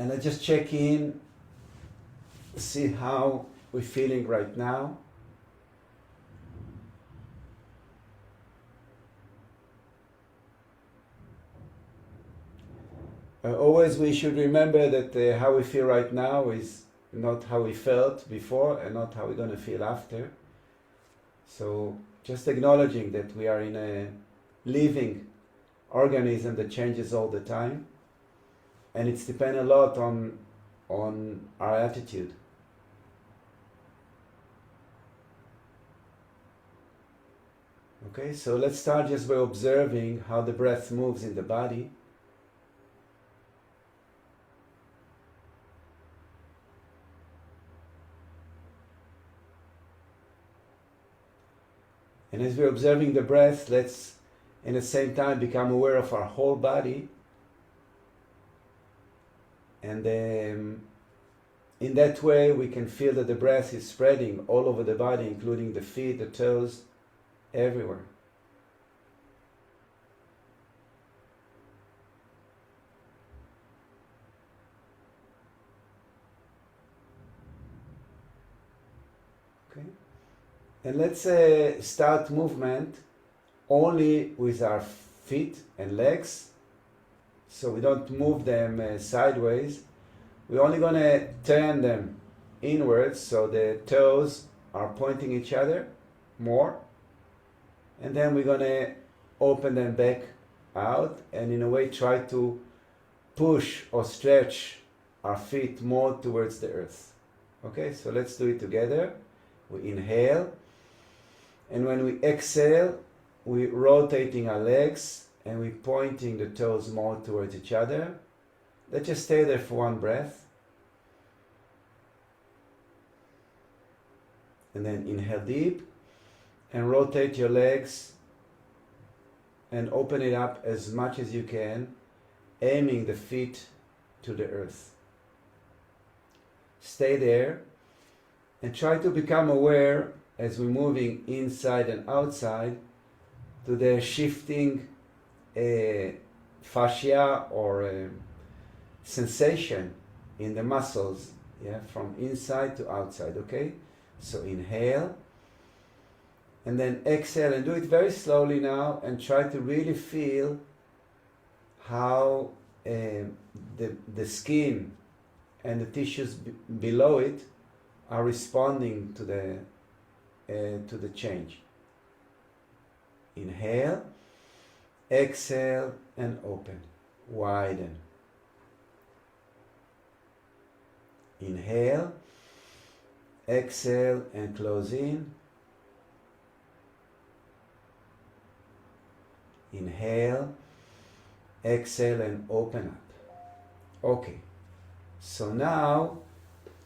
And let's just check in, see how we're feeling right now. Always we should remember that how we feel right now is not how we felt before and not how we're going to feel after. So just acknowledging that we are in a living organism that changes all the time, and it's depend a lot on our attitude. Okay, so let's start just by observing how the breath moves in the body. And as we're observing the breath, let's in the same time become aware of our whole body. And in that way we can feel that the breath is spreading all over the body, including the feet, the toes, everywhere. Okay. And let's start movement only with our feet and legs. So we don't move them sideways. We're only going to turn them inwards so the toes are pointing each other more. And then we're going to open them back out and in a way try to push or stretch our feet more towards the earth. Okay, so let's do it together. We inhale. And when we exhale, we're rotating our legs and we're pointing the toes more towards each other. Let's just stay there for one breath. And then inhale deep and rotate your legs and open it up as much as you can, aiming the feet to the earth. Stay there and try to become aware as we're moving inside and outside to the shifting fascia or sensation in the muscles, from inside to outside, okay? So inhale and then exhale and do it very slowly now and try to really feel how the skin and the tissues below it are responding to the change. Inhale, exhale and open, widen. Inhale, exhale and close in. Inhale, exhale and open up. Okay, so now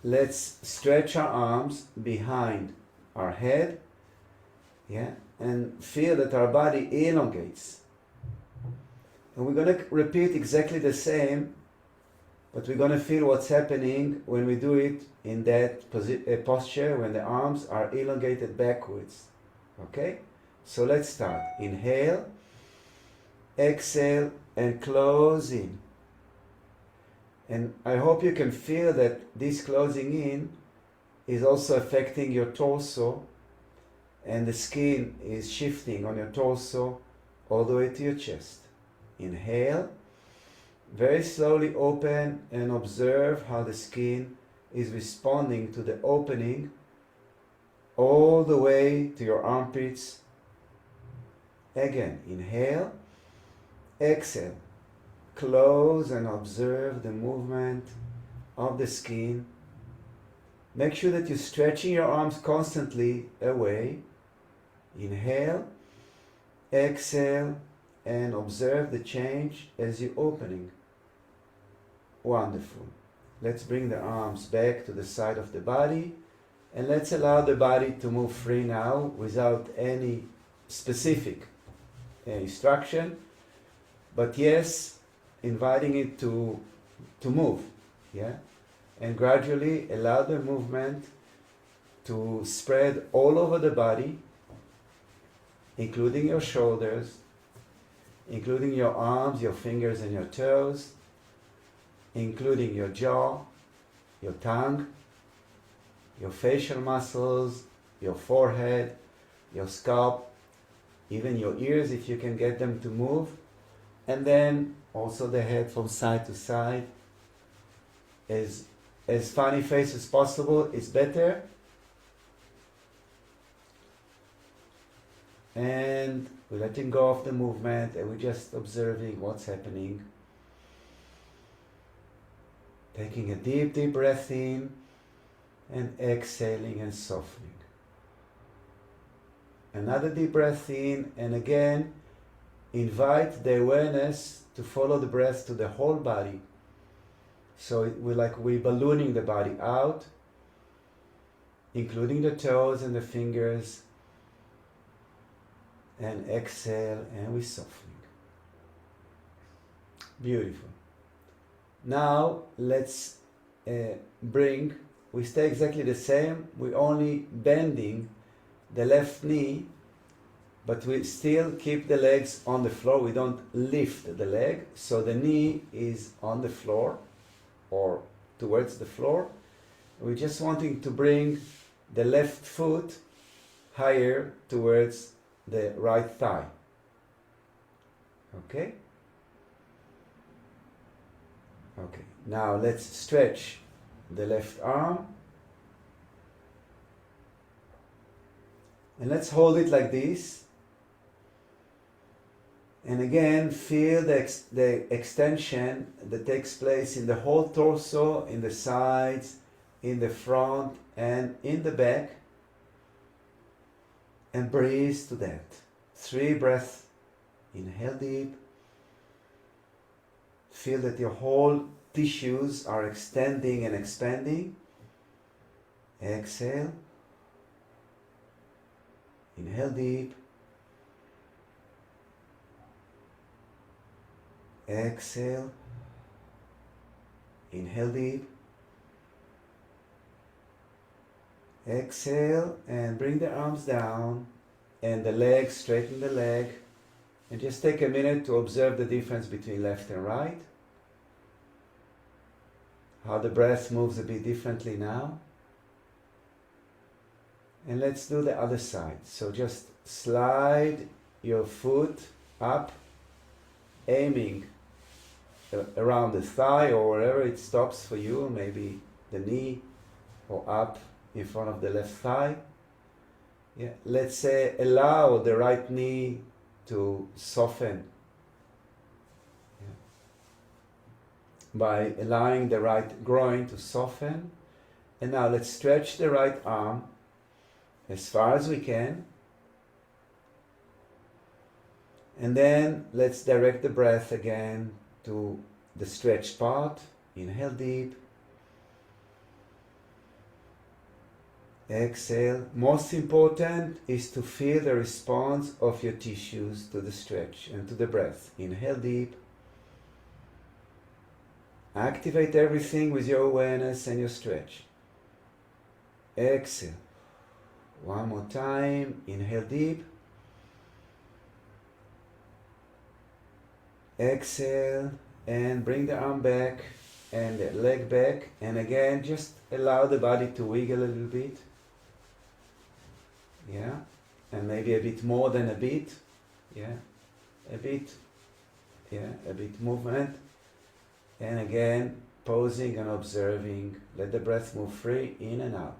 let's stretch our arms behind our head, and feel that our body elongates. And we're going to repeat exactly the same, but we're going to feel what's happening when we do it in that posture, when the arms are elongated backwards. Okay? So let's start. Inhale, exhale, and close in. And I hope you can feel that this closing in is also affecting your torso, and the skin is shifting on your torso all the way to your chest. Inhale, very slowly open and observe how the skin is responding to the opening all the way to your armpits. Again, inhale, exhale, close and observe the movement of the skin. Make sure that you're stretching your arms constantly away. Inhale, exhale, and observe the change as you're opening. Wonderful. Let's bring the arms back to the side of the body and let's allow the body to move free now without any specific instruction, but yes, inviting it to move, and gradually allow the movement to spread all over the body, including your shoulders, including your arms, your fingers and your toes, including your jaw, your tongue, your facial muscles, your forehead, your scalp, even your ears if you can get them to move, and then also the head from side to side. As funny face as possible is better. And we're letting go of the movement and we're just observing what's happening. Taking a deep, deep breath in and exhaling and softening. Another deep breath in, and again, invite the awareness to follow the breath to the whole body. So we're ballooning the body out, including the toes and the fingers, and exhale, and we're softening. Beautiful. Now let's we stay exactly the same, we're only bending the left knee, but we still keep the legs on the floor. We don't lift the leg, so the knee is on the floor or towards the floor. We're just wanting to bring the left foot higher towards the right thigh. Okay? Okay, now let's stretch the left arm. And let's hold it like this. And again, feel the extension that takes place in the whole torso, in the sides, in the front, and in the back. And breathe to that. 3 breaths. Inhale deep. Feel that your whole tissues are extending and expanding. Exhale. Inhale deep. Exhale. Inhale deep. Exhale and bring the arms down and the legs, straighten the leg, and just take a minute to observe the difference between left and right. How the breath moves a bit differently now. And let's do the other side. So just slide your foot up, aiming around the thigh or wherever it stops for you, maybe the knee or up in front of the left thigh. Yeah. Let's say allow the right knee to soften. Yeah. By allowing the right groin to soften. And now let's stretch the right arm as far as we can. And then let's direct the breath again to the stretched part. Inhale deep. Exhale. Most important is to feel the response of your tissues to the stretch and to the breath. Inhale deep. Activate everything with your awareness and your stretch. Exhale. One more time. Inhale deep. Exhale and bring the arm back and the leg back, and again just allow the body to wiggle a little bit. Yeah, and maybe a bit more than a bit. Yeah, a bit. Yeah, a bit movement. And again, pausing and observing. Let the breath move free in and out.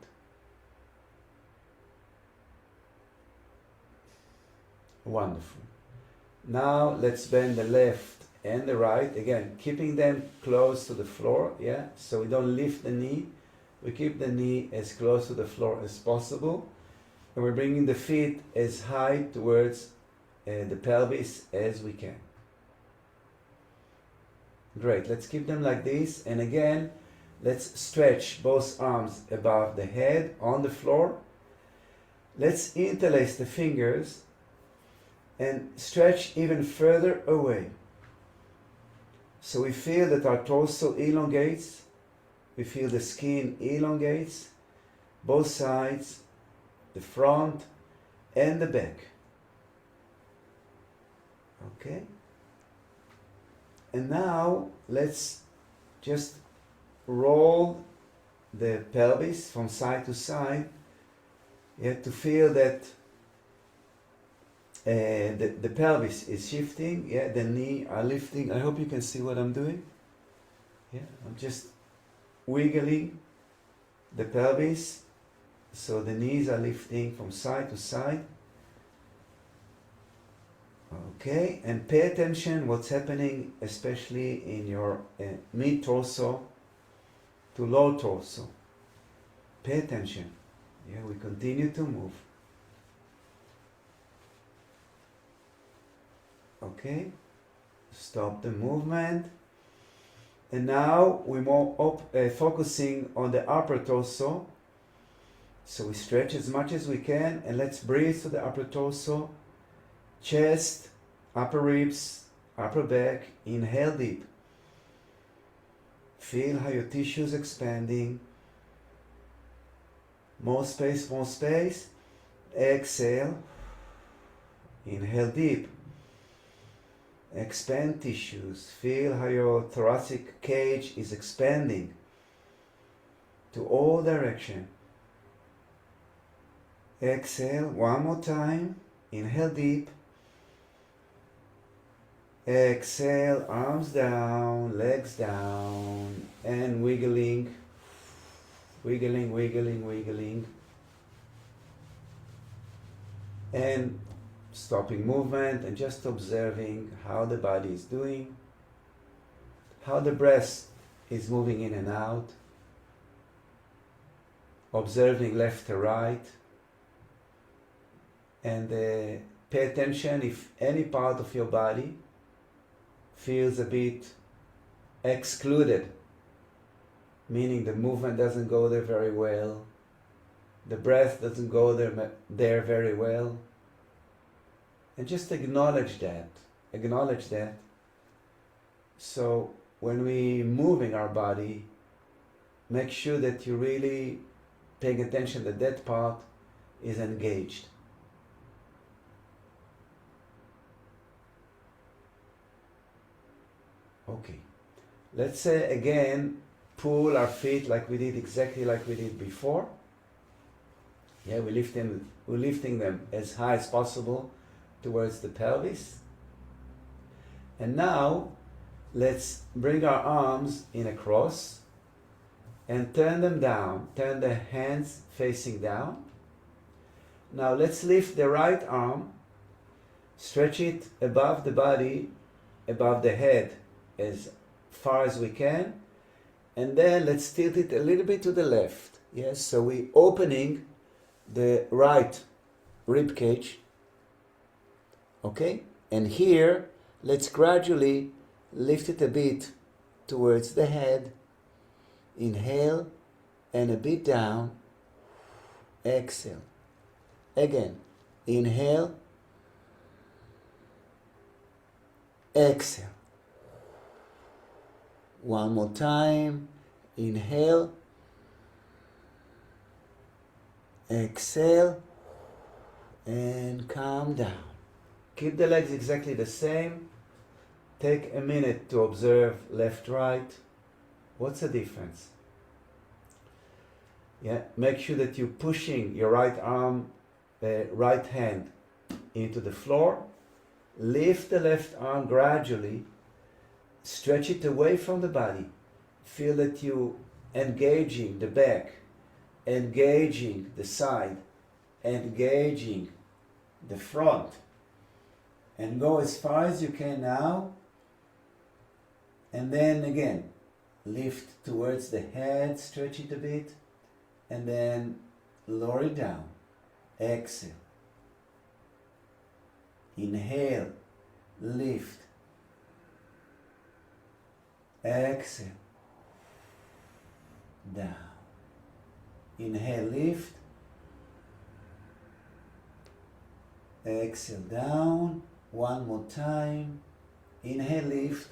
Wonderful. Now let's bend the left and the right, again keeping them close to the floor. Yeah, so we don't lift the knee, we keep the knee as close to the floor as possible, and we're bringing the feet as high towards the pelvis as we can. Great, let's keep them like this, and again let's stretch both arms above the head on the floor. Let's interlace the fingers and stretch even further away. So we feel that our torso elongates, we feel the skin elongates, both sides, the front and the back. Okay? And now let's Just roll the pelvis from side to side. You have to feel that the pelvis is shifting, yeah, the knee are lifting. I hope you can see what I'm doing. Yeah, I'm just wiggling the pelvis so the knees are lifting from side to side. Okay, and pay attention what's happening, especially in your mid torso to low torso. Pay attention. Yeah, we continue to move. Okay, stop the movement. And now we're more focusing on the upper torso. So we stretch as much as we can, and let's breathe to the upper torso. Chest, upper ribs, upper back. Inhale deep. Feel how your tissue is expanding. More space, more space. Exhale. Inhale deep. Expand tissues. Feel how your thoracic cage is expanding to all directions. Exhale one more time. Inhale deep. Exhale, arms down, legs down, and wiggling, wiggling, wiggling, wiggling. And stopping movement and just observing how the body is doing, how the breath is moving in and out, observing left to right, and pay attention if any part of your body feels a bit excluded, meaning the movement doesn't go there very well, the breath doesn't go there very well. And just acknowledge that. Acknowledge that. So when we moving our body, make sure that you're really paying attention that that part is engaged. Okay. Let's say again, pull our feet like we did, exactly like we did before. Yeah, we're lifting them as high as possible towards the pelvis. And now let's bring our arms in a cross and turn them down. Turn the hands facing down. Now let's lift the right arm, stretch it above the body, above the head as far as we can, and then let's tilt it a little bit to the left. Yes, so we're opening the right rib cage. Okay, and here let's gradually lift it a bit towards the head. Inhale and a bit down. Exhale. Again, inhale. Exhale. One more time. Inhale. Exhale. And calm down. Keep the legs exactly the same. Take a minute to observe left, right. What's the difference? Yeah, make sure that you're pushing your right arm, right hand into the floor. Lift the left arm gradually. Stretch it away from the body. Feel that you engaging the back, engaging the side, engaging the front. And go as far as you can now. And then again, lift towards the head, stretch it a bit. And then lower it down. Exhale. Inhale. Lift. Exhale. Down. Inhale, lift. Exhale, down. One more time. Inhale, lift.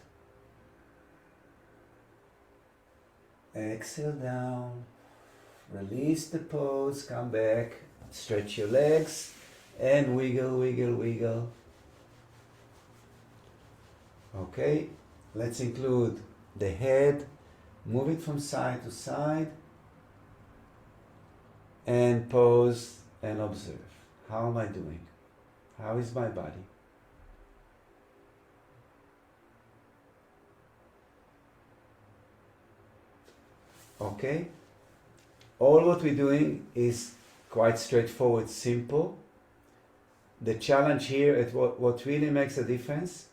Exhale, down. Release the pose. Come back. Stretch your legs. And wiggle, wiggle, wiggle. Okay. Let's include the head, Move it from side to side and pause and observe. How am I doing? How is my body? Okay? All what we're doing is quite straightforward, simple. The challenge here, at what really makes a difference,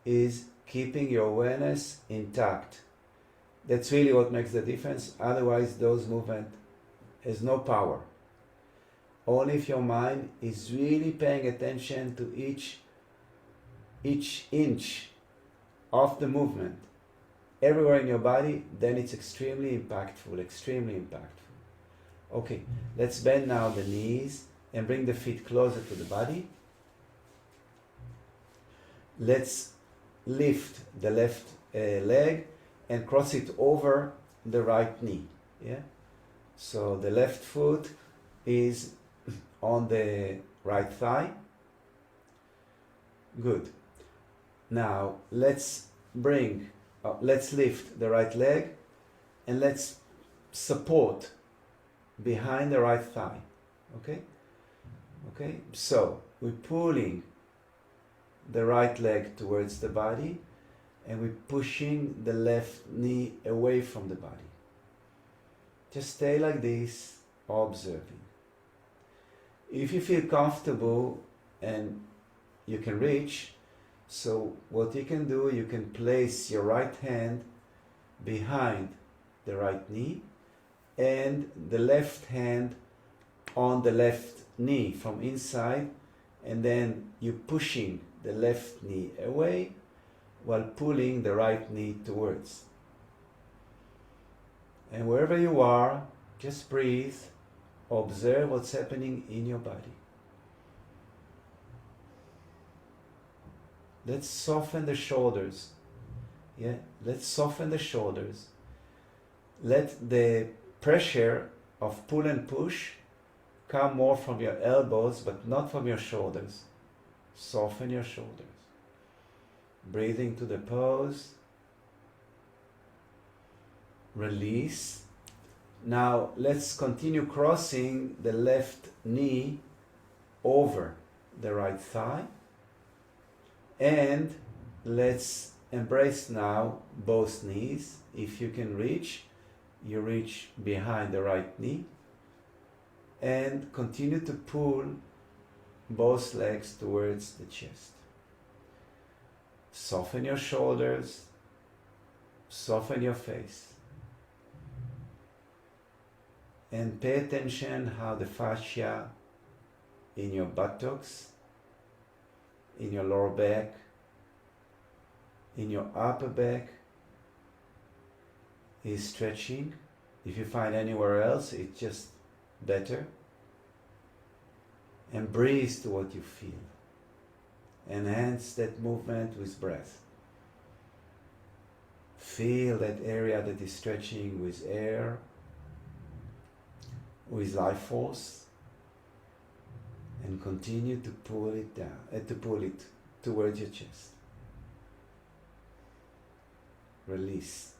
is keeping your awareness intact. That's really what makes the difference. Otherwise, those movements has no power. Only if your mind is really paying attention to each inch of the movement, everywhere in your body, then it's extremely impactful, extremely impactful. Okay, let's bend now the knees and bring the feet closer to the body. Let's lift the left leg and cross it over the right knee. Yeah. So the left foot is on the right thigh. Good. Now let's lift the right leg and let's support behind the right thigh. Okay? Okay? So we're pulling the right leg towards the body and we're pushing the left knee away from the body. Just stay like this, observing. If you feel comfortable and you can reach, so what you can do, you can place your right hand behind the right knee and the left hand on the left knee from inside, and then you're pushing the left knee away while pulling the right knee towards. And wherever you are, just breathe, observe what's happening in your body. Let's soften the shoulders. Yeah, let's soften the shoulders. Let the pressure of pull and push come more from your elbows, but not from your shoulders. Soften your shoulders. Breathing to the pose. Release. Now let's continue crossing the left knee over the right thigh. And let's embrace now both knees. If you can reach, you reach behind the right knee. And continue to pull both legs towards the chest. Soften your shoulders. Soften your face. And pay attention how the fascia in your buttocks, in your lower back, in your upper back is stretching. If you find anywhere else, it's just better. And breathe to what you feel. Enhance that movement with breath. Feel that area that is stretching with air, with life force, and continue to pull it down, to pull it towards your chest. Release.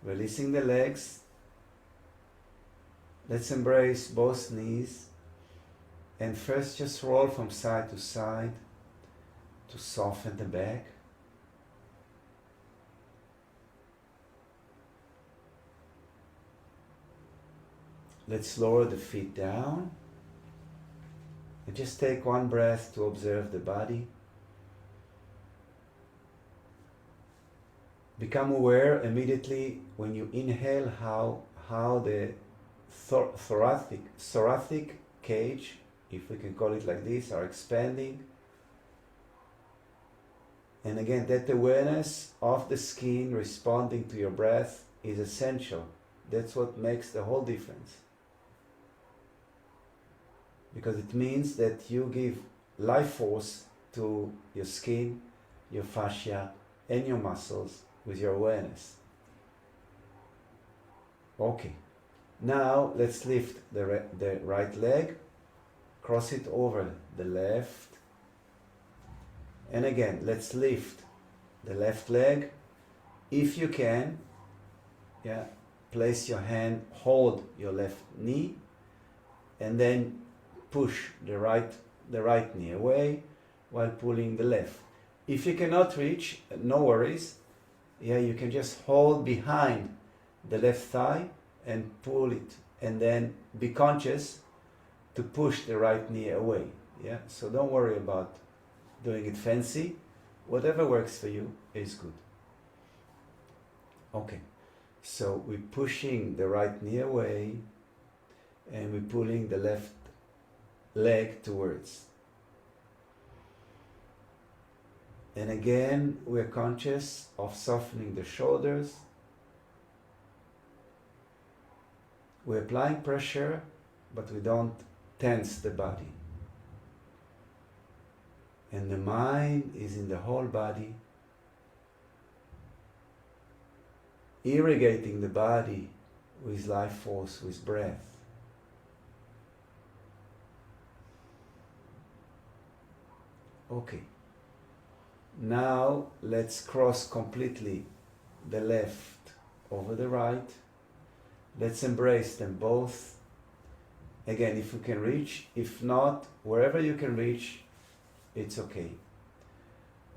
Releasing the legs. Let's embrace both knees and first just roll from side to side to soften the back. Let's lower the feet down and just take one breath to observe the body. Become aware immediately when you inhale how the thoracic cage, if we can call it like this, are expanding. And again, that awareness of the skin responding to your breath is essential. That's what makes the whole difference. Because it means that you give life force to your skin, your fascia, and your muscles with your awareness. Okay, now let's lift the right leg, cross it over the left, and again, let's lift the left leg. If you can, Yeah, place your hand, hold your left knee, and then push the right knee away while pulling the left. If you cannot reach, no worries. Yeah, you can just hold behind the left thigh and pull it, and then be conscious to push the right knee away. Yeah, so don't worry about doing it fancy. Whatever works for you is good. Okay, so we're pushing the right knee away and we're pulling the left leg towards. And again, we're conscious of softening the shoulders. We're applying pressure, but we don't tense the body. And the mind is in the whole body, irrigating the body with life force, with breath. Okay. Now let's cross completely the left over the right. Let's embrace them both. Again, if you can reach, if not, wherever you can reach, it's okay.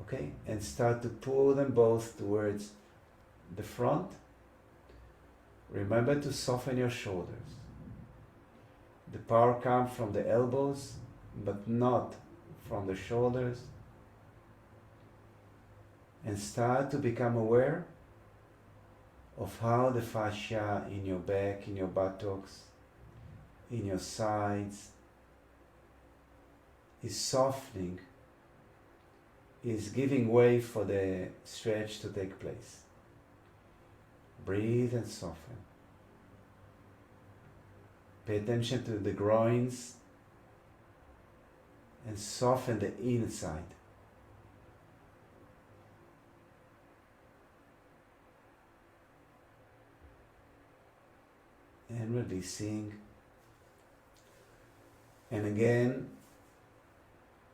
Okay? And start to pull them both towards the front. Remember to soften your shoulders. The power comes from the elbows, but not from the shoulders. And start to become aware of how the fascia in your back, in your buttocks, in your sides is softening, is giving way for the stretch to take place. Breathe and soften. Pay attention to the groins and soften the inside. And releasing. And again,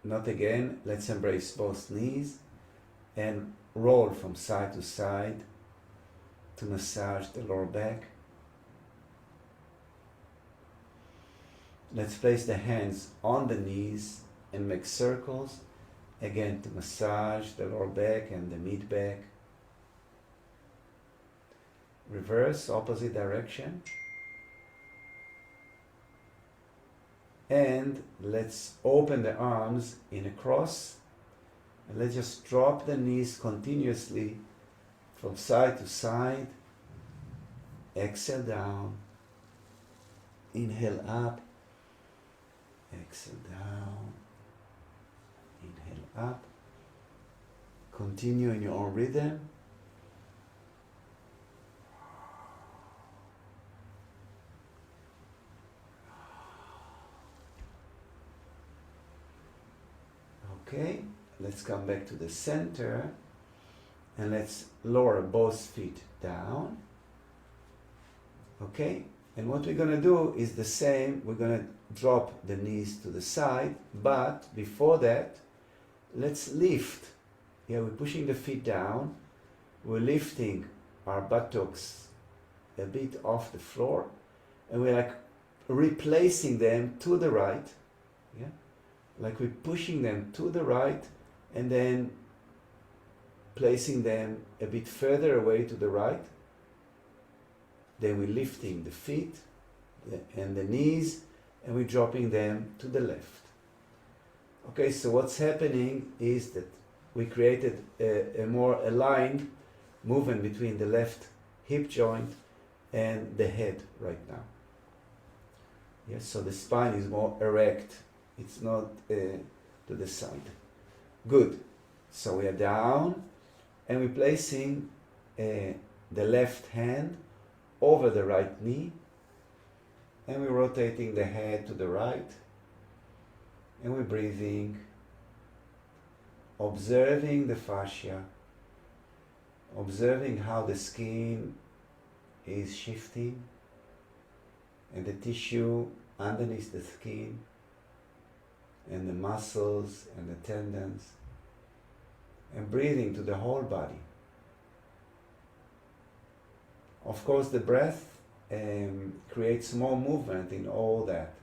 not again, let's embrace both knees and roll from side to side to massage the lower back. Let's place the hands on the knees and make circles, again to massage the lower back and the mid back. Reverse, opposite direction. And let's open the arms in a cross, and let's just drop the knees continuously from side to side. Exhale down, inhale up, exhale down, inhale up. Continue in your own rhythm. Okay, let's come back to the center and let's lower both feet down. Okay, and what we're going to do is the same. We're going to drop the knees to the side, but before that, let's lift. Yeah, we're pushing the feet down. We're lifting our buttocks a bit off the floor, and we're like replacing them to the right. Yeah. Like we're pushing them to the right and then placing them a bit further away to the right. Then we're lifting the feet and the knees and we're dropping them to the left. Okay, so what's happening is that we created a more aligned movement between the left hip joint and the head right now. Yes, so the spine is more erect. It's not to the side. Good. So we are down and we're placing the left hand over the right knee and we're rotating the head to the right and we're breathing, observing the fascia, observing how the skin is shifting and the tissue underneath the skin and the muscles and the tendons, and breathing to the whole body. Of course, the breath creates more movement in all that.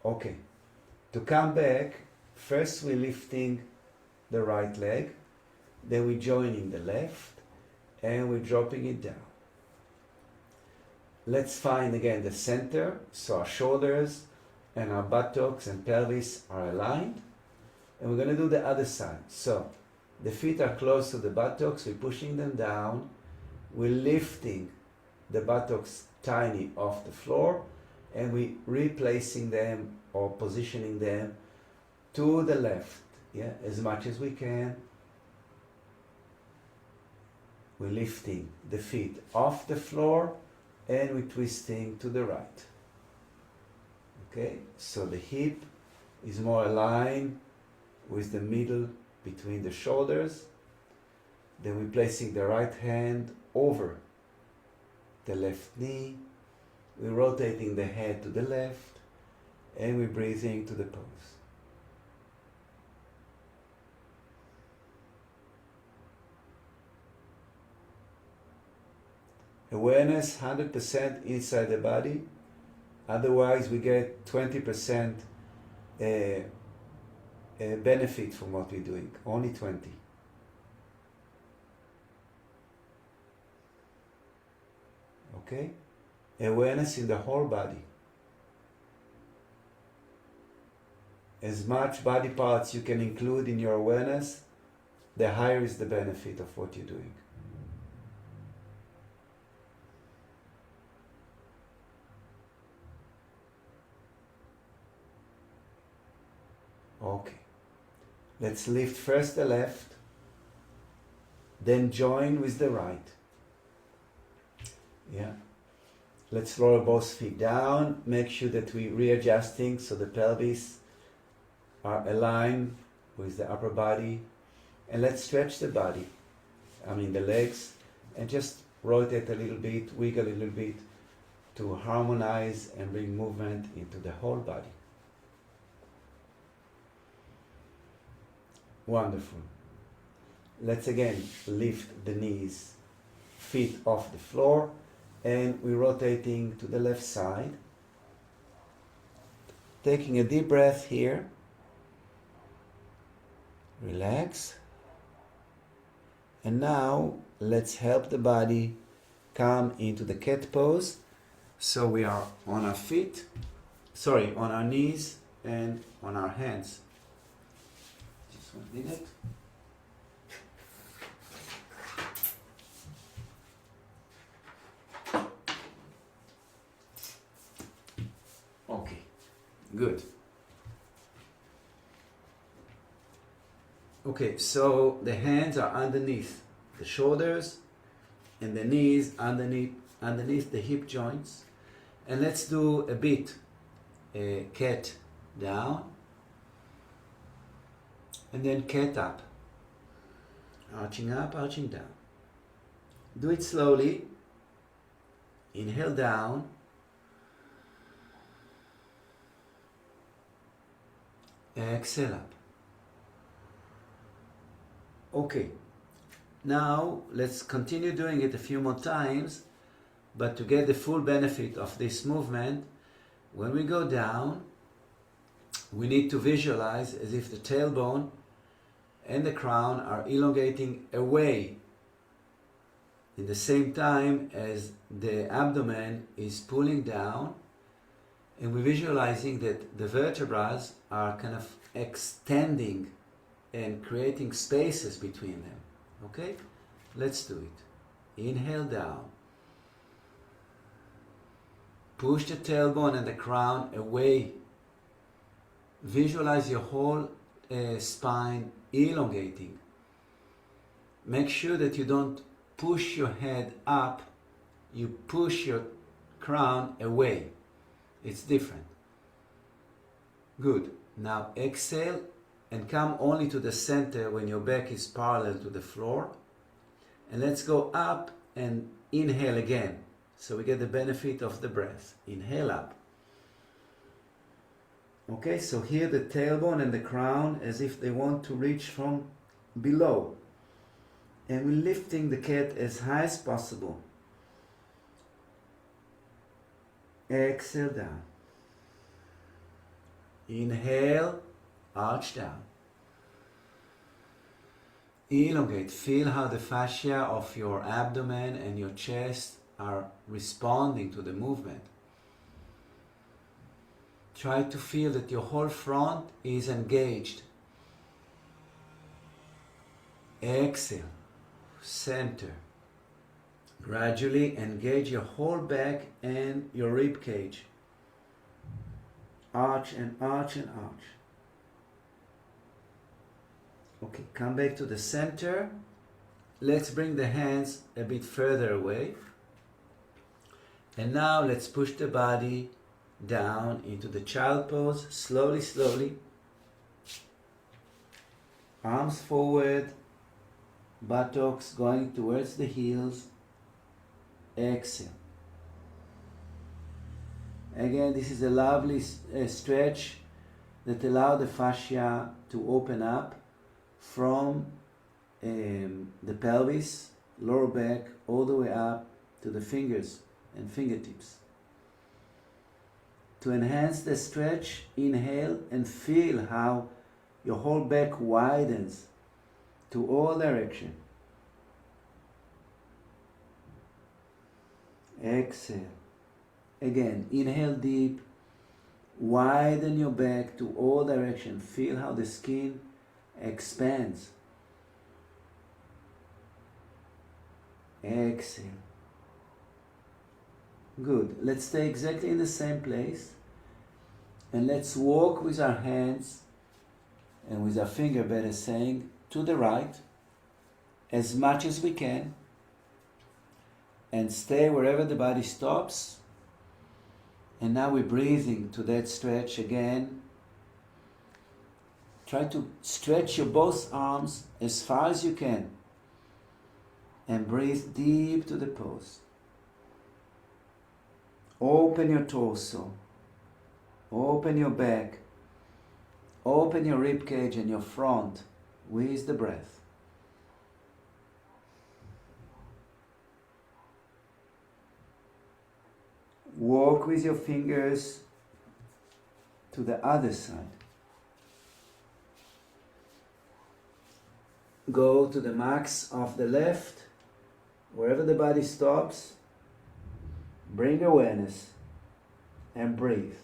Okay, to come back, first we're lifting the right leg, then we're joining the left, and we're dropping it down. Let's find again the center, so our shoulders and our buttocks and pelvis are aligned, and we're going to do the other side. So the feet are close to the buttocks, we're pushing them down, we're lifting the buttocks tiny off the floor, and we're replacing them or positioning them to the left, as much as we can. We're lifting the feet off the floor and we're twisting to the right. Okay, so the hip is more aligned with the middle between the shoulders. Then we're placing the right hand over the left knee. We're rotating the head to the left and we're breathing to the pose. Awareness 100% inside the body, otherwise we get 20% benefit from what we're doing, only 20. Okay? Awareness in the whole body. As much body parts you can include in your awareness, the higher is the benefit of what you're doing. Okay. Let's lift first the left, then join with the right. Yeah. Let's lower both feet down. Make sure that we're readjusting so the pelvis are aligned with the upper body. And let's stretch the body, the legs, and just rotate a little bit, wiggle a little bit to harmonize and bring movement into the whole body. Wonderful. Let's again lift the knees, feet off the floor, and we're rotating to the left side. Taking a deep breath here. Relax. And now let's help the body come into the cat pose. So we are on our feet, on our knees and on our hands. Just 1 minute. Okay, good. Okay, so the hands are underneath the shoulders and the knees underneath the hip joints. And let's do a bit cat down and then cat up, arching down. Do it slowly. Inhale down. Exhale up. Okay, now let's continue doing it a few more times, but to get the full benefit of this movement, when we go down, we need to visualize as if the tailbone and the crown are elongating away in the same time as the abdomen is pulling down, and we're visualizing that the vertebrae are kind of extending and creating spaces between them. Okay? Let's do it. Inhale down. Push the tailbone and the crown away. Visualize your whole spine elongating. Make sure that you don't push your head up, you push your crown away. It's different. Good. Now exhale and come only to the center when your back is parallel to the floor. And let's go up and inhale again. So we get the benefit of the breath. Inhale up. Okay, so here the tailbone and the crown as if they want to reach from below. And we're lifting the cat as high as possible. Exhale down. Inhale, arch down. Elongate. Feel how the fascia of your abdomen and your chest are responding to the movement. Try to feel that your whole front is engaged. Exhale. Center. Gradually engage your whole back and your rib cage. Arch and arch and arch. Okay, come back to the center. Let's bring the hands a bit further away. And now let's push the body down into the child pose. Slowly, slowly. Arms forward. Buttocks going towards the heels. Exhale. Again, this is a lovely stretch that allows the fascia to open up from the pelvis, lower back, all the way up to the fingers and fingertips. To enhance the stretch, inhale and feel how your whole back widens to all directions. Exhale. Again, inhale deep, widen your back to all directions. Feel how the skin expands. Exhale. Good. Let's stay exactly in the same place. And let's walk with our hands and with our finger, better saying, to the right as much as we can. And stay wherever the body stops. And now we're breathing to that stretch again. Try to stretch your both arms as far as you can. And breathe deep to the pose. Open your torso. Open your back. Open your rib cage and your front with the breath. Walk with your fingers to the other side. Go to the max of the left, wherever the body stops. Bring awareness and breathe.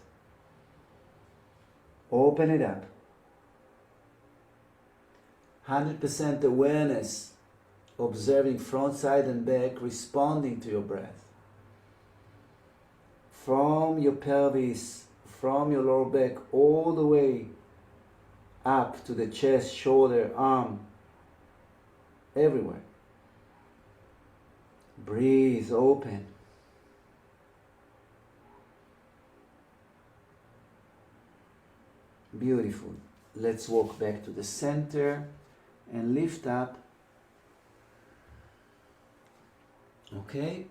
Open it up. 100% awareness, observing front, side and back, responding to your breath. From your pelvis, from your lower back, all the way up to the chest, shoulder, arm, everywhere. Breathe open. Beautiful. Let's walk back to the center and lift up. Okay.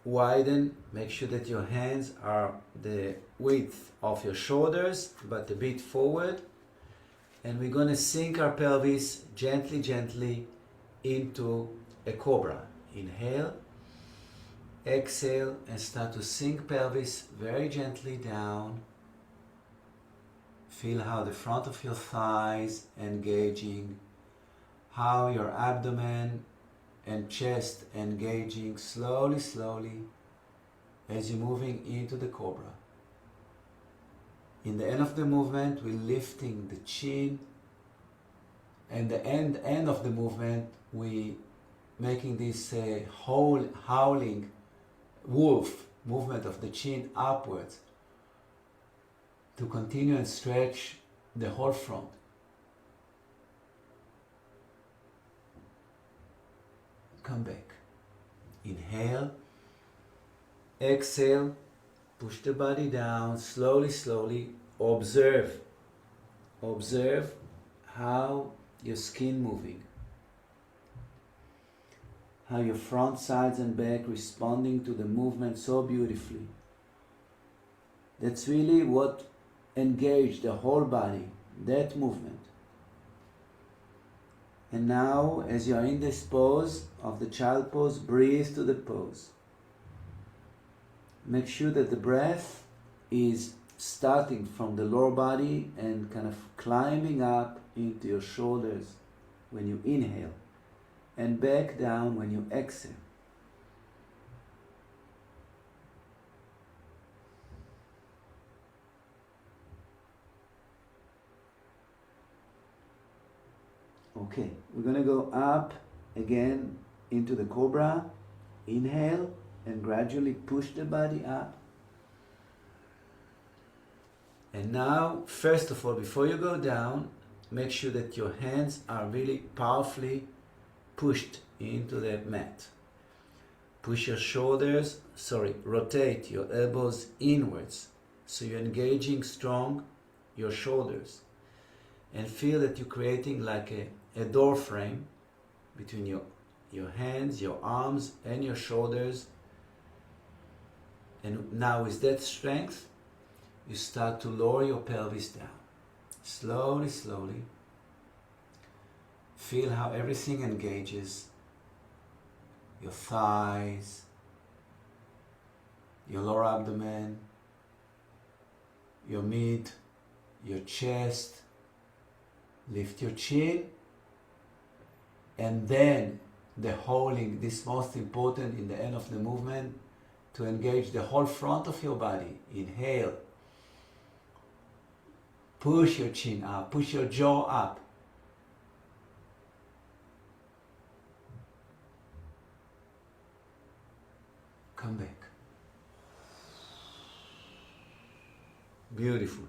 Widen, make sure that your hands are the width of your shoulders, but a bit forward. And we're going to sink our pelvis gently, gently into a cobra. Inhale, exhale, and start to sink pelvis very gently down. Feel how the front of your thighs engaging, how your abdomen and chest engaging slowly, slowly as you're moving into the cobra. In the end of the movement, we're lifting the chin, and the end of the movement, we making this howling wolf movement of the chin upwards to continue and stretch the whole front. Come back. Inhale. Exhale. Push the body down. Slowly, slowly. Observe. Observe how your skin moving. How your front, sides and back responding to the movement so beautifully. That's really what engage the whole body, that movement. And now, as you are in this pose of the child pose, breathe to the pose. Make sure that the breath is starting from the lower body and kind of climbing up into your shoulders when you inhale, and back down when you exhale. Okay, we're going to go up again into the Cobra. Inhale and gradually push the body up. And now, first of all, before you go down, make sure that your hands are really powerfully pushed into the mat. Push your shoulders, rotate your elbows inwards. So you're engaging strong your shoulders. And feel that you're creating like a door frame between your hands, your arms, and your shoulders. And now with that strength, you start to lower your pelvis down. Slowly, slowly. Feel how everything engages. Your thighs, your lower abdomen, your mid, your chest. Lift your chin, and then the holding, this most important in the end of the movement, to engage the whole front of your body. Inhale. Push your chin up, push your jaw up. Come back. Beautiful.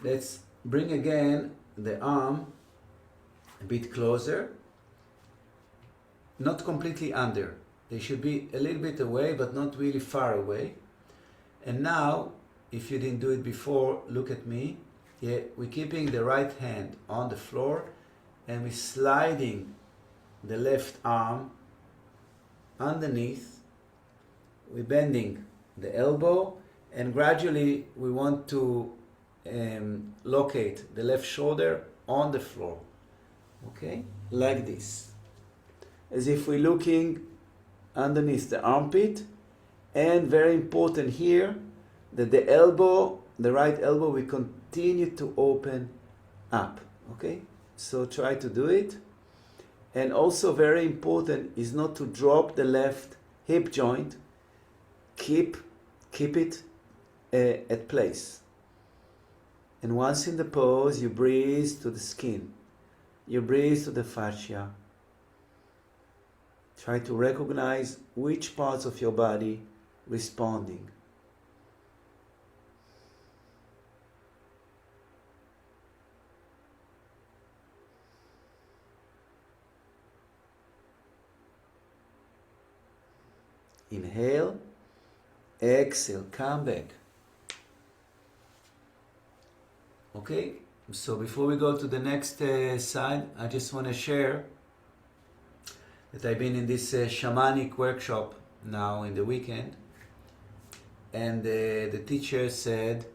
Let's bring again the arm a bit closer, not completely under. They should be a little bit away, but not really far away. And now, if you didn't do it before, look at me. Yeah, we're keeping the right hand on the floor, and we're sliding the left arm underneath. We're bending the elbow, and gradually we want to locate the left shoulder on the floor. Okay, like this, as if we're looking underneath the armpit. And very important here that the elbow, the right elbow, we continue to open up. Okay, so try to do it. And also very important is not to drop the left hip joint. Keep it at place. And once in the pose, you breathe to the skin. You breathe to the fascia. Try to recognize which parts of your body responding. Inhale, exhale, come back. Okay, so before we go to the next side, I just want to share that I've been in this shamanic workshop now in the weekend, and the teacher said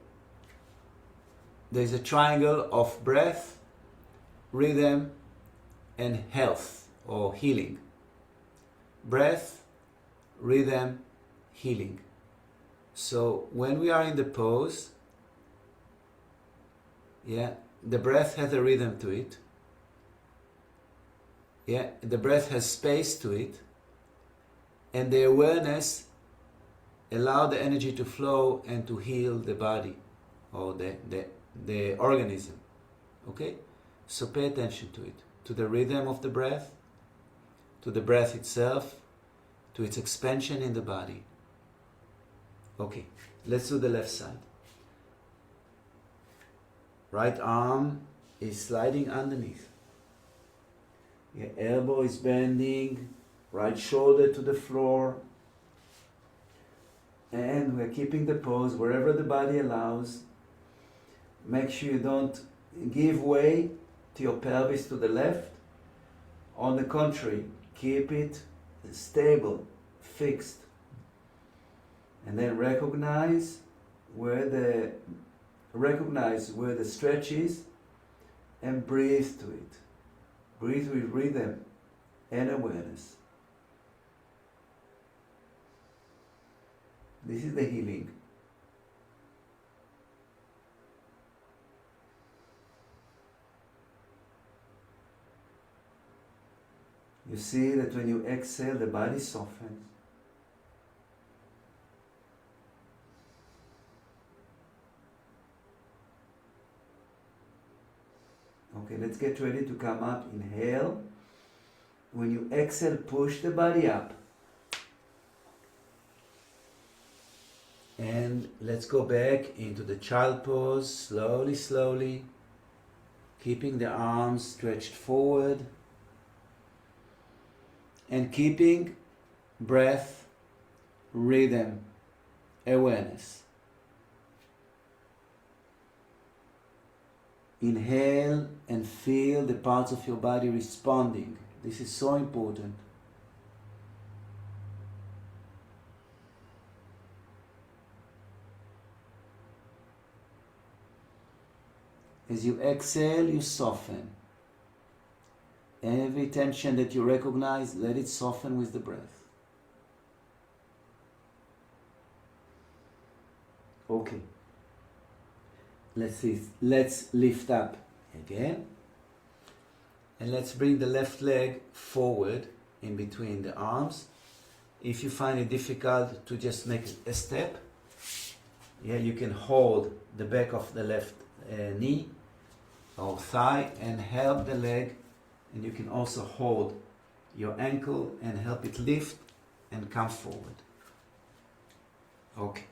there's a triangle of breath, rhythm, and health or healing. Breath, rhythm, healing. So when we are in the pose, the breath has a rhythm to it. The breath has space to it, and the awareness allow the energy to flow and to heal the body or the organism. Okay, so pay attention to it, to the rhythm of the breath, to the breath itself, to its expansion in the body. Okay, let's do the left side. Right arm is sliding underneath. Your elbow is bending, right shoulder to the floor. And we're keeping the pose wherever the body allows. Make sure you don't give way to your pelvis to the left. On the contrary, keep it stable, fixed. And then recognize where the recognize where the stretch is and breathe to it. Breathe with rhythm and awareness. This is the healing. You see that when you exhale, the body softens. Okay, let's get ready to come up. Inhale. When you exhale, push the body up. And let's go back into the child pose, slowly, slowly. Keeping the arms stretched forward. And keeping breath, rhythm, awareness. Inhale and feel the parts of your body responding. This is so important. As you exhale, you soften. Every tension that you recognize, let it soften with the breath. Okay. Let's lift up again. And let's bring the left leg forward in between the arms. If you find it difficult to just make a step, you can hold the back of the left knee or thigh and help the leg. And you can also hold your ankle and help it lift and come forward. Okay.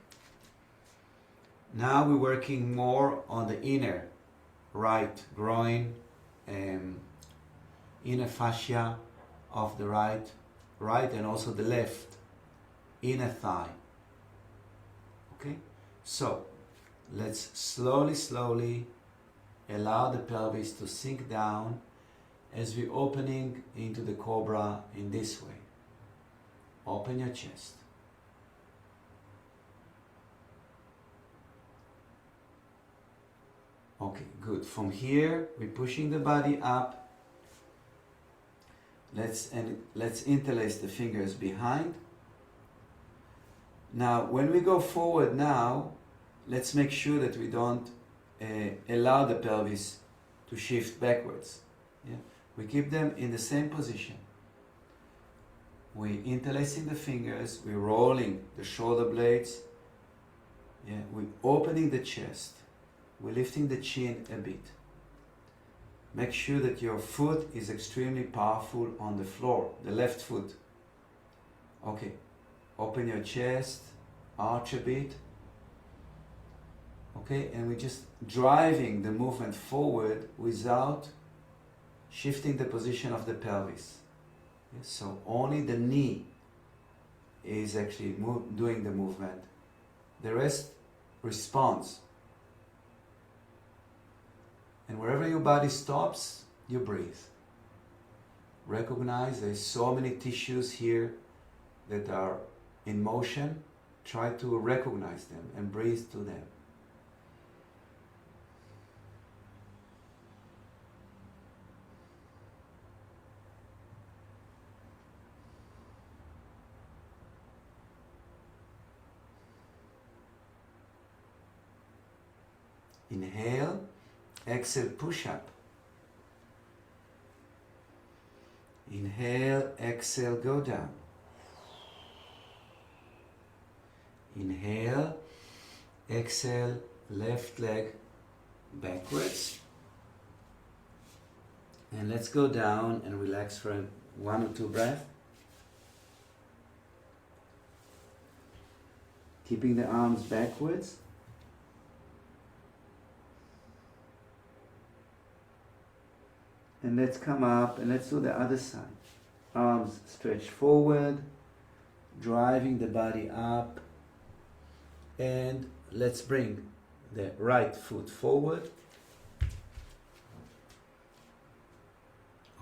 Now we're working more on the inner right groin, inner fascia of the right and also the left inner thigh. Okay? So let's slowly allow the pelvis to sink down as we're opening into the Cobra in this way. Open your chest. Okay, good. From here, we're pushing the body up. Let's interlace the fingers behind. Now, when we go forward now, let's make sure that we don't allow the pelvis to shift backwards. Yeah? We keep them in the same position. We're interlacing the fingers, we're rolling the shoulder blades, we're opening the chest. We're lifting the chin a bit. Make sure that your foot is extremely powerful on the floor, the left foot. Okay, open your chest, arch a bit. Okay, and we're just driving the movement forward without shifting the position of the pelvis. So only the knee is actually doing the movement. The rest responds. And wherever your body stops, you breathe. Recognize there's so many tissues here that are in motion. Try to recognize them and breathe to them. Inhale, exhale, push up. Inhale, exhale, go down. Inhale, exhale, left leg backwards. And let's go down and relax for 1 or 2 breaths. Keeping the arms backwards. And let's come up and let's do the other side. Arms stretched forward, driving the body up. And let's bring the right foot forward.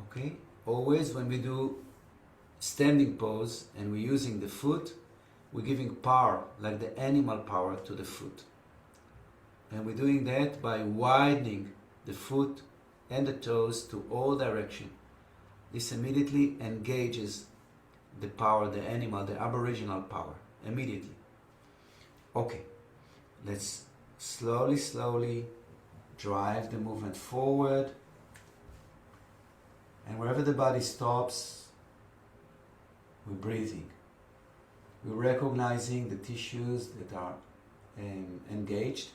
Okay? Always when we do standing pose and we're using the foot, we're giving power, like the animal power, to the foot. And we're doing that by widening the foot and the toes to all direction. This immediately engages the power, the animal, the aboriginal power, immediately. Okay, let's slowly drive the movement forward. And wherever the body stops, we're breathing. We're recognizing the tissues that are engaged.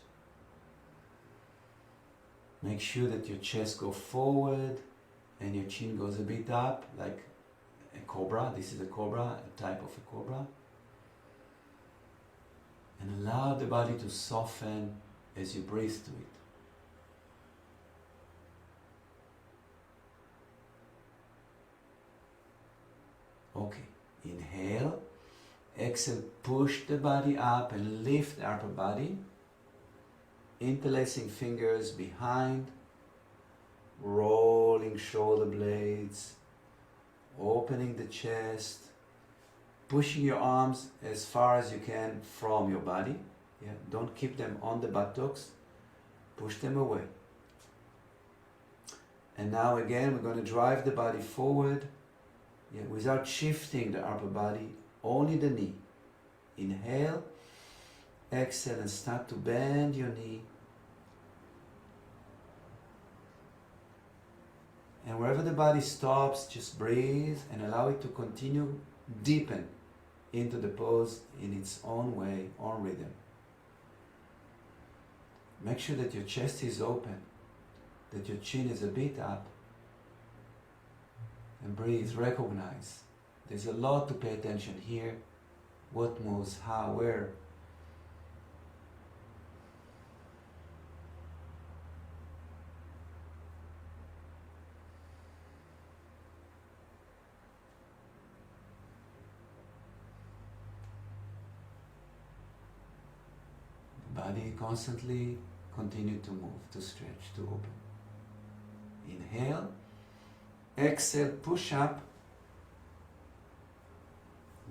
Make sure that your chest goes forward and your chin goes a bit up, like a cobra. This is a cobra, a type of a cobra. And allow the body to soften as you breathe to it. Okay, inhale, exhale, push the body up and lift the upper body. Interlacing fingers behind, rolling shoulder blades, opening the chest, pushing your arms as far as you can from your body. Yeah, don't keep them on the buttocks, push them away. And now again we're going to drive the body forward, yeah, without shifting the upper body, only the knee. Inhale, exhale, and start to bend your knee. And wherever the body stops, just breathe and allow it to continue deepen into the pose in its own way, own rhythm. Make sure that your chest is open, that your chin is a bit up. And breathe, recognize. There's a lot to pay attention here. What moves, how, where. The body constantly continue to move, to stretch, to open. Inhale. Exhale, push up,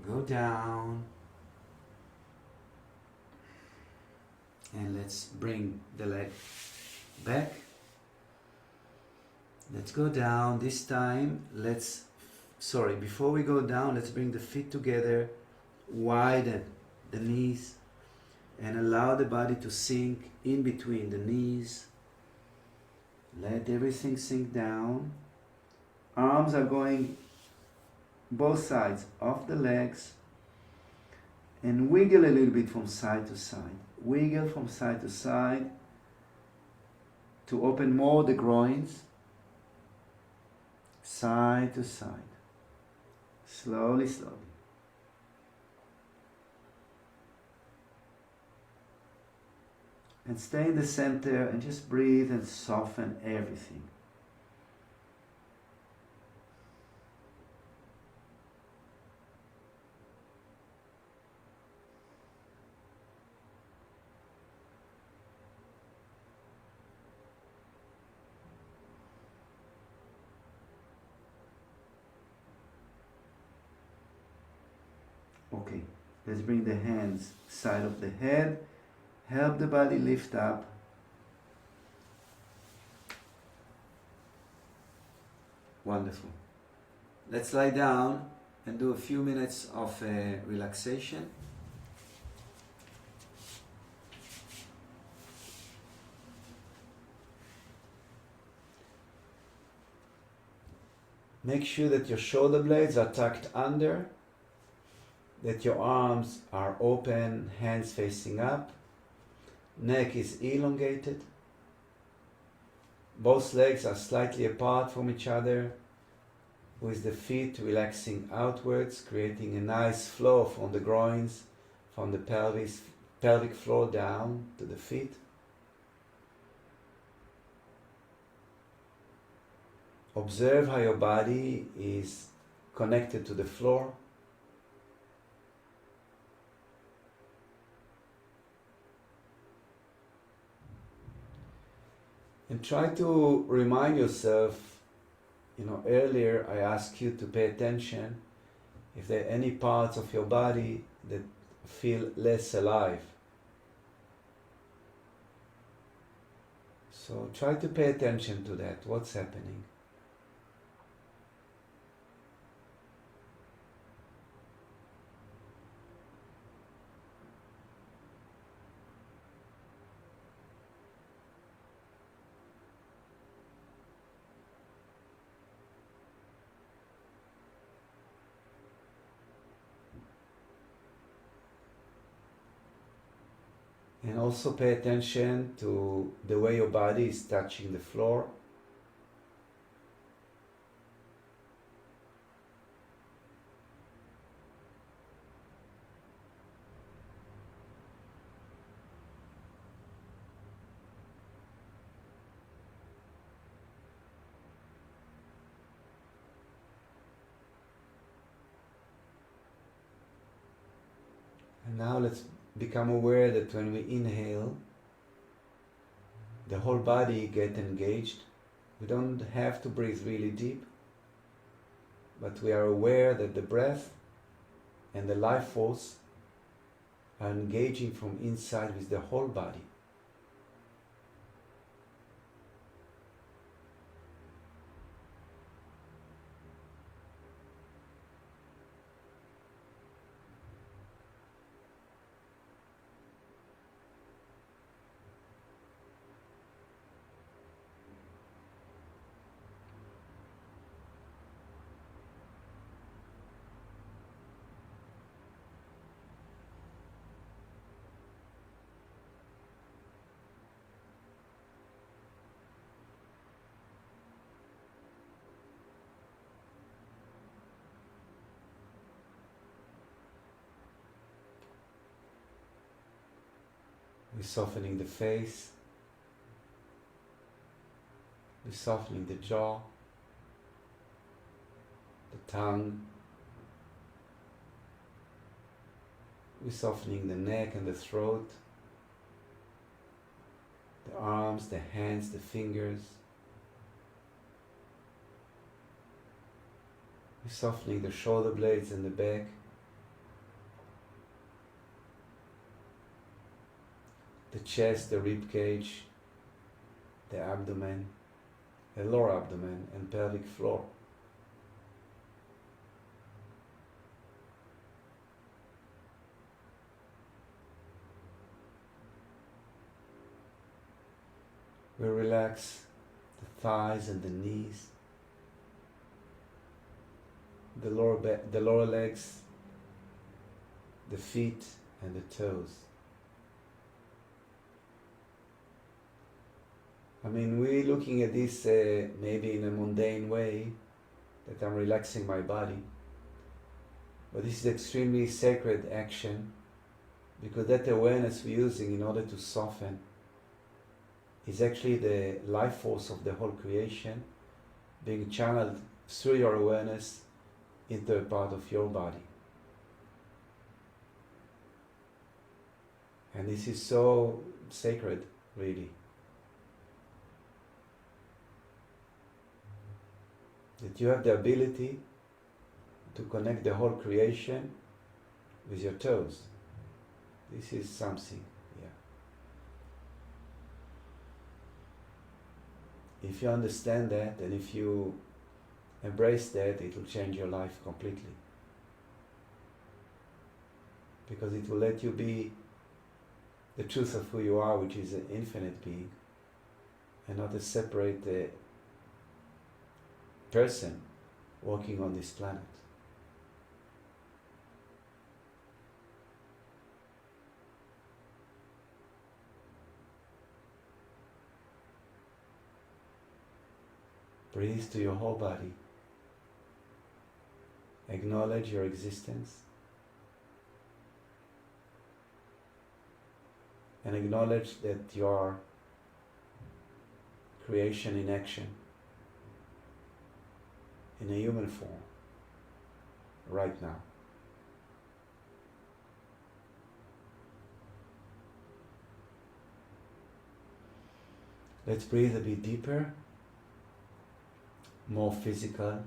go down, and let's bring the leg back. Let's go down. This time, before we go down, let's bring the feet together, widen the knees, and allow the body to sink in between the knees. Let everything sink down. Arms are going both sides of the legs, and wiggle a little bit from side to side. Wiggle from side to side to open more the groins. Side to side. Slowly, slowly. And stay in the center and just breathe and soften everything. Okay, let's bring the hands side of the head. Help the body lift up. Wonderful. Let's lie down and do a few minutes of relaxation. Make sure that your shoulder blades are tucked under, that your arms are open, hands facing up, neck is elongated, both legs are slightly apart from each other, with the feet relaxing outwards, creating a nice flow from the groins, from the pelvic floor down to the feet. Observe how your body is connected to the floor. And try to remind yourself, earlier I asked you to pay attention if there are any parts of your body that feel less alive. So try to pay attention to that, what's happening. And also pay attention to the way your body is touching the floor. And now let's become aware that when we inhale, the whole body gets engaged. We don't have to breathe really deep, but we are aware that the breath and the life force are engaging from inside with the whole body. We're softening the face, we're softening the jaw, the tongue, we're softening the neck and the throat, the arms, the hands, the fingers. We're softening the shoulder blades and the back. The chest, the rib cage, the abdomen, the lower abdomen and pelvic floor. We relax the thighs and the knees, the lower legs, the feet and the toes. I mean, we're looking at this maybe in a mundane way, that I'm relaxing my body. But this is extremely sacred action, because that awareness we're using in order to soften is actually the life force of the whole creation being channeled through your awareness into a part of your body. And this is so sacred, really. That you have the ability to connect the whole creation with your toes. This is something, yeah. If you understand that and if you embrace that, it will change your life completely. Because it will let you be the truth of who you are, which is an infinite being, and not a separate person walking on this planet. Breathe to your whole body. Acknowledge your existence. And acknowledge that you are creation in action, in a human form, right now. Let's breathe a bit deeper, more physical.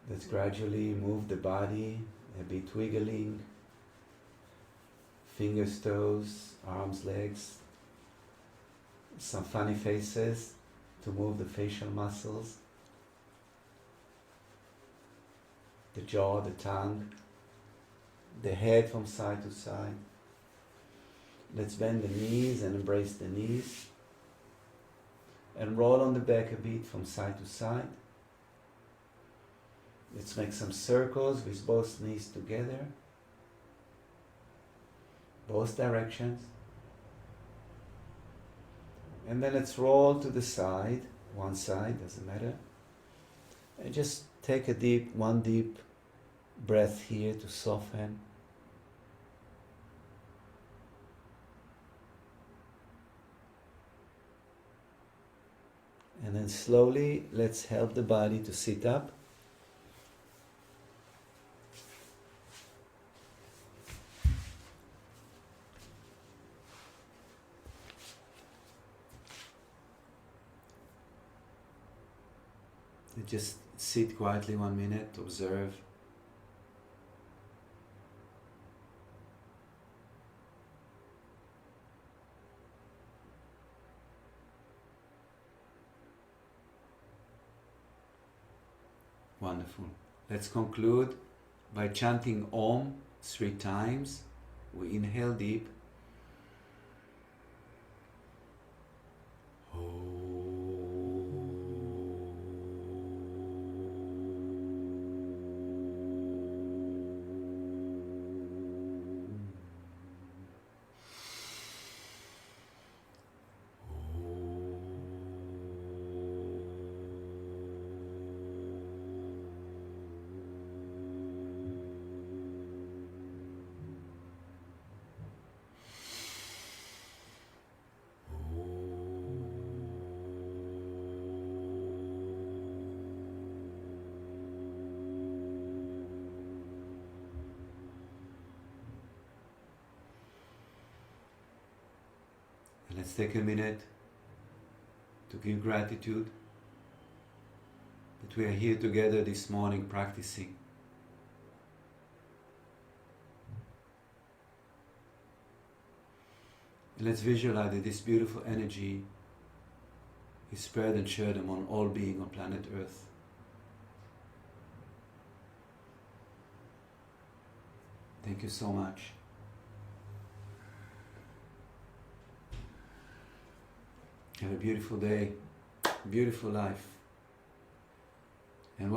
Let's gradually move the body, a bit wiggling, fingers, toes, arms, legs, some funny faces to move the facial muscles, the jaw, the tongue, the head from side to side. Let's bend the knees and embrace the knees. And roll on the back a bit from side to side. Let's make some circles with both knees together. Both directions. And then let's roll to the side. One side, doesn't matter. And just take one deep breath here to soften. And then slowly, let's help the body to sit up. Just sit quietly 1 minute, observe. Wonderful. Let's conclude by chanting Om 3 times. We inhale deep. Let's take a minute to give gratitude that we are here together this morning practicing. And let's visualize that this beautiful energy is spread and shared among all beings on planet Earth. Thank you so much. Have a beautiful day, beautiful life.